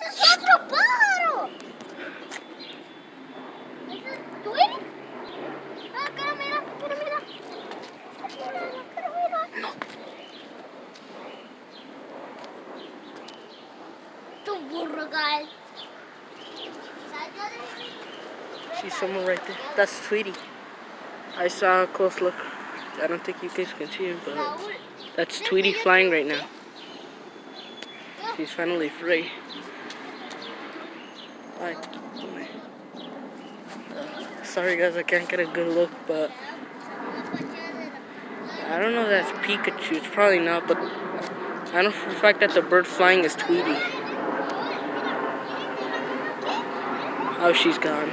¡Es otro pájaro! ¿Es el Tweety? Ah, cara, mira. No. Tu burro, guys. She's somewhere right there. That's Tweety. I saw a close look. I don't think you guys can see him, but that's Tweety flying right now. She's finally free. Sorry guys, I can't get a good look, but I don't know if that's Pikachu. It's probably not, but I know for the fact that the bird flying is Tweety. Oh, she's gone.